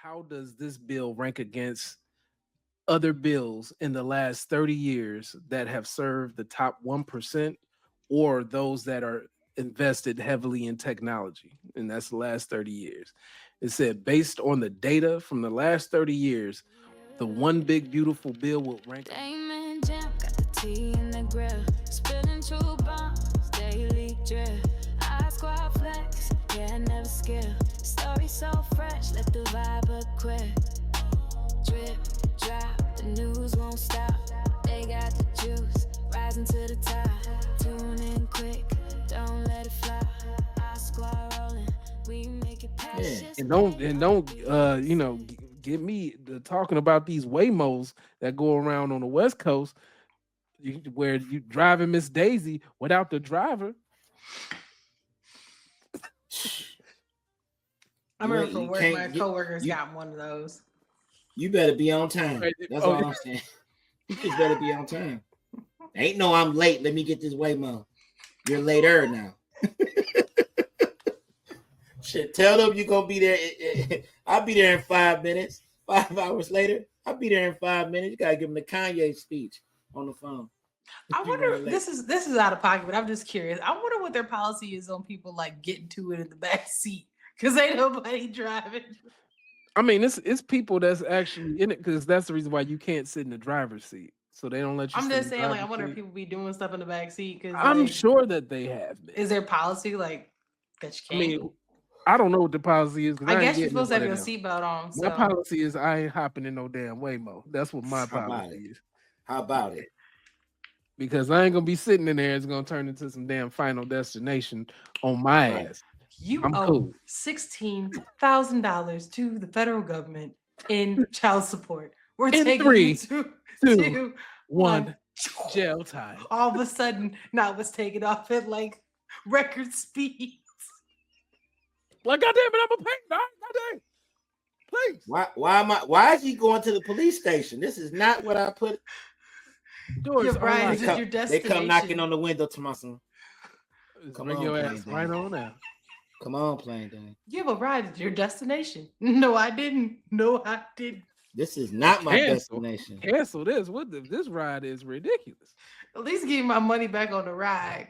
how does this bill rank against other bills in the last 30 years that have served the top 1% or those that are invested heavily in technology? And that's the last 30 years. It said, based on the data from the last 30 years, the one big beautiful bill will rank. Diamond jam, got the tea in the grill. Spilling true bombs, daily drip. I squad flex, yeah, I never skill. Story so fresh, let the vibe quit. Drip, drop, the news won't stop. They got the juice, rising to the top. Tune in quick, don't let it fly. I squad rolling, we make it past. And don't get me talking about these Waymos that go around on the West Coast where you driving Miss Daisy without the driver. I remember for work, my coworkers got one of those. You better be on time. That's all I'm saying. You just better be on time. Ain't no I'm late. Let me get this Waymo. You're later now. Shit, tell them you're gonna be there. I'll be there in 5 minutes. 5 hours later, I'll be there in 5 minutes. You gotta give them the Kanye speech on the phone. I wonder. This is out of pocket, but I'm just curious. I wonder what their policy is on people like getting to it in the back seat because ain't nobody driving. I mean, it's people that's actually in it because that's the reason why you can't sit in the driver's seat. So they don't let you. I'm just saying, like, I wonder if people be doing stuff in the back seat because I'm sure that they have been. Is there policy like that you can't? I mean, I don't know what the policy is. I guess you're supposed to have your seatbelt on. My policy is I ain't hopping in no damn Waymo. That's what my policy is. How about it? Because I ain't gonna be sitting in there. It's gonna turn into some damn Final Destination on my ass. You owe $16,000 to the federal government in child support. We're taking 3, 2, 1 jail time. All of a sudden, now it's taken off at like record speeds. Like, goddamn it, I'm a pay. Goddamn, please. Why is he going to the police station? This is not what I put. Your bride is your destination. They come knocking on the window to my son. Bring your ass right on now. Come on, Plain Dane. You have a ride at your destination. No, I didn't. This is not my destination. Cancel this. This ride is ridiculous. At least give me my money back on the ride.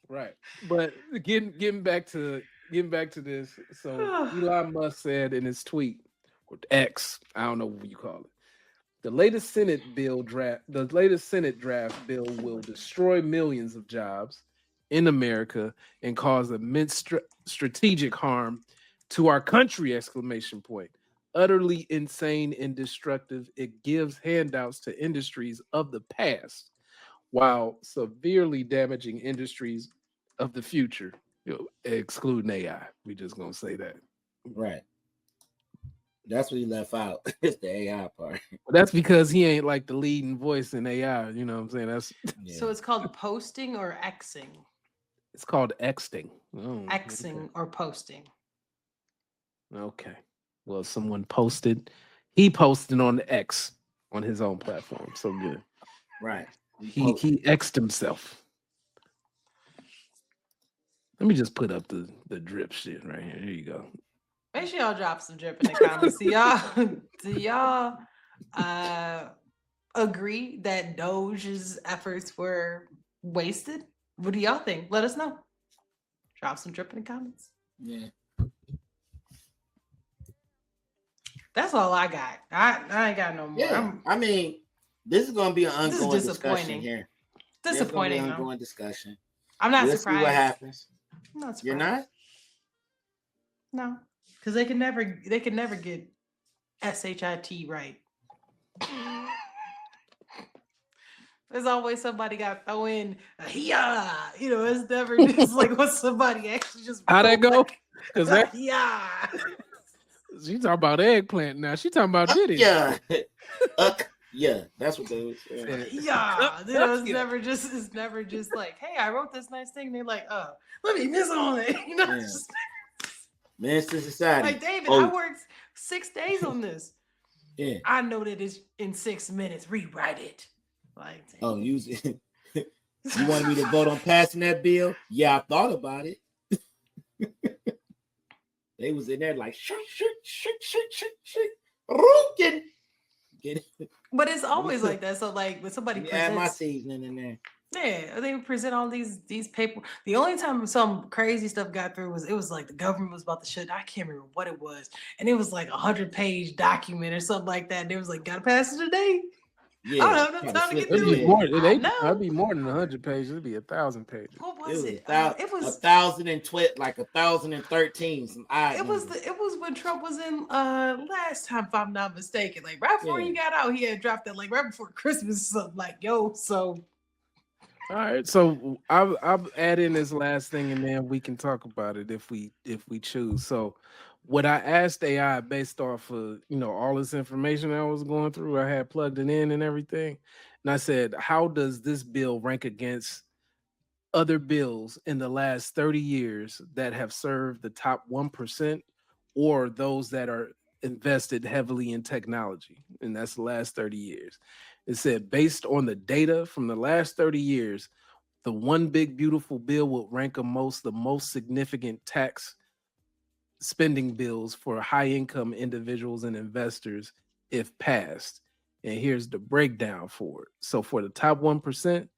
Right. But getting back to this. So Elon Musk said in his tweet, or X, I don't know what you call it. The latest Senate draft bill will destroy millions of jobs in America and cause immense strategic harm to our country! Exclamation point. Utterly insane and destructive. It gives handouts to industries of the past while severely damaging industries of the future, excluding AI. We just gonna say that. Right. That's what he left out. It's the AI part. Well, that's because he ain't like the leading voice in AI. You know what I'm saying? That's So it's called posting or Xing? It's called Xing. Oh, Xing or posting. Okay. Well, someone posted. He posted on the X on his own platform. So good. Right. He X'd himself. Let me just put up the drip shit right here. Here you go. Make sure y'all drop some drip in the comments. Do y'all agree that Doge's efforts were wasted? What do y'all think? Let us know. Drop some drip in the comments. Yeah. That's all I got. I ain't got no more. Yeah. I mean, this is going to be an ongoing discussion here. Disappointing. An ongoing discussion. I'm not surprised. See what happens. I'm not surprised. You're not? No, because they can never get SHIT right. There's always somebody got to throw in yeah. It's never just like what somebody actually just. How'd that go? Because that yeah. She talking about eggplant now. She talking about Diddy. Yeah. Yeah, that's what they was saying. Yeah. It's never just like, hey, I wrote this nice thing. They're like, let me miss on it. Yeah. Minister Society. Like, David, I worked 6 days on this. Yeah. I know that it's in 6 minutes. Rewrite it. Like, use it. You wanted me to vote on passing that bill? Yeah, I thought about it. They was in there like rookin'. Get it? But it's always like that. So like when somebody Add my presents, seasoning in there. yeah, they would present all these paper. The only time some crazy stuff got through was it was like the government was about to shut. I can't remember what it was, and it was like 100-page document or something like that. And it was like, gotta pass it today. Yeah, I don't have enough time to get through it. I know. It'd be more than 100 pages. It'd be 1,000 pages. What was it? It was 1,012, like 1,013. Some odd it was when Trump was in last time, if I'm not mistaken. Like right before he got out, he had dropped that like right before Christmas. So like, yo, so. All right, so I'll add in this last thing, and then we can talk about it if we choose. So, what I asked AI based off of all this information I was going through, I had plugged it in and everything, and I said, how does this bill rank against other bills in the last 30 years that have served the top 1% or those that are invested heavily in technology? And that's the last 30 years. It said, based on the data from the last 30 years, the one big beautiful bill will rank the most significant tax spending bills for high income individuals and investors if passed. And here's the breakdown for it. So for the top 1%,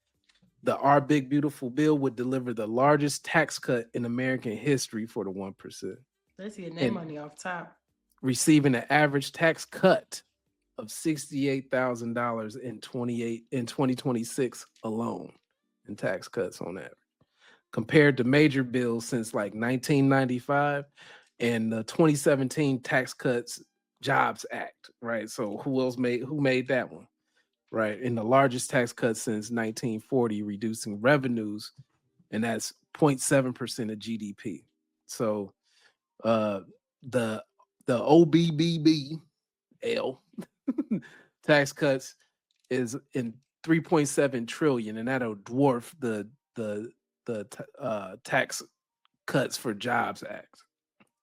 the Our Big Beautiful Bill would deliver the largest tax cut in American history for the 1%. Let's get name money off top. Receiving an average tax cut of $68,000 in 2026 alone in tax cuts on average, compared to major bills since like 1995 and the 2017 Tax Cuts Jobs Act, right? So who made that one? Right, in the largest tax cut since 1940, reducing revenues, and that's 0.7% of GDP. So the OBBBL tax cuts is in 3.7 trillion, and that'll dwarf the Tax Cuts for Jobs Act.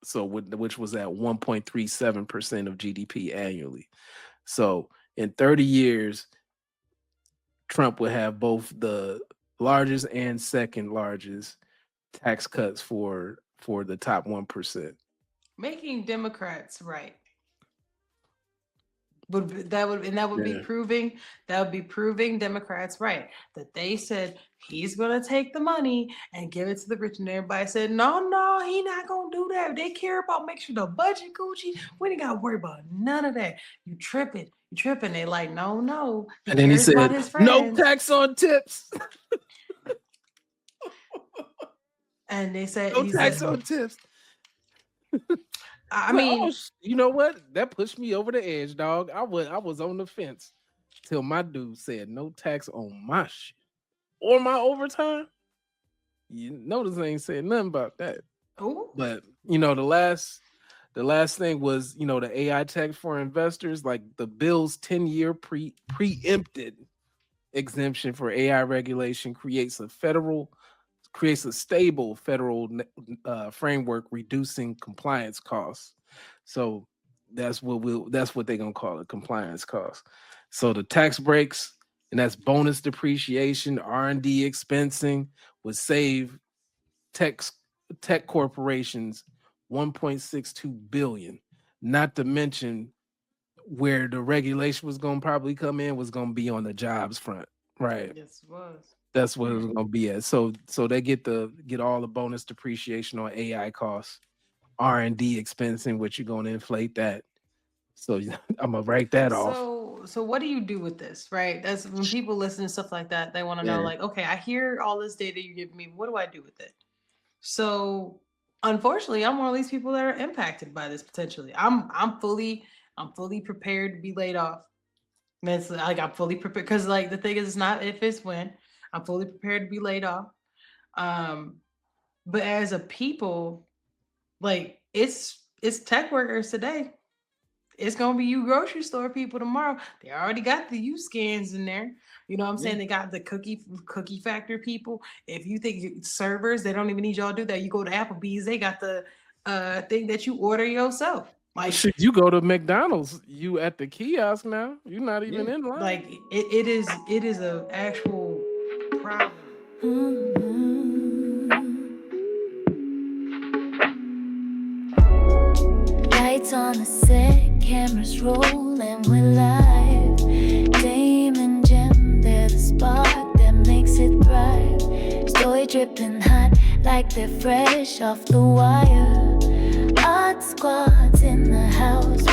So which was at 1.37% of GDP annually. So in 30 years, Trump would have both the largest and second largest tax cuts for the top 1%. Making Democrats right. That would be proving Democrats right, that they said he's gonna take the money and give it to the rich, and everybody said no, he not gonna do that. They care about make sure the budget Gucci. We ain't gotta worry about none of that. You tripping. They like no. And then he said no tax on tips. And they said no tax on tips. I mean, you know what? That pushed me over the edge, dog. I was on the fence till my dude said no tax on my shit or my overtime. You notice I ain't saying nothing about that. Oh, but the last thing was the AI tech for investors, like the bill's 10-year preempted exemption for AI regulation creates a stable federal framework, reducing compliance costs. So that's what they're gonna call it, compliance costs. So the tax breaks, and that's bonus depreciation, R&D expensing, would save tech corporations $1.62 billion. Not to mention where the regulation was gonna probably come in was gonna be on the jobs front, right? Yes, it was. That's what it was gonna be at. So they get all the bonus depreciation on AI costs, R&D expensing, which you're gonna inflate that. So I'm gonna write that off. So what do you do with this, right? That's when people listen to stuff like that, they want to know, like, okay, I hear all this data you're giving me. What do I do with it? So unfortunately, I'm one of these people that are impacted by this potentially. I'm fully prepared to be laid off. And it's like I'm fully prepared because like the thing is, it's not if, it's when. I'm fully prepared to be laid off. But as a people, like it's tech workers today. It's gonna be you grocery store people tomorrow. They already got the U scans in there. You know what I'm saying? They got the cookie factor people. If you think servers, they don't even need y'all to do that. You go to Applebee's, they got the thing that you order yourself. Like, should you go to McDonald's? You at the kiosk now? You're not even in line. Like it is a actual problem. Lights on the set, cameras rolling, we're live. Dame and Jim, they're the spark that makes it thrive. Story dripping hot like they're fresh off the wire. Art squads in the house,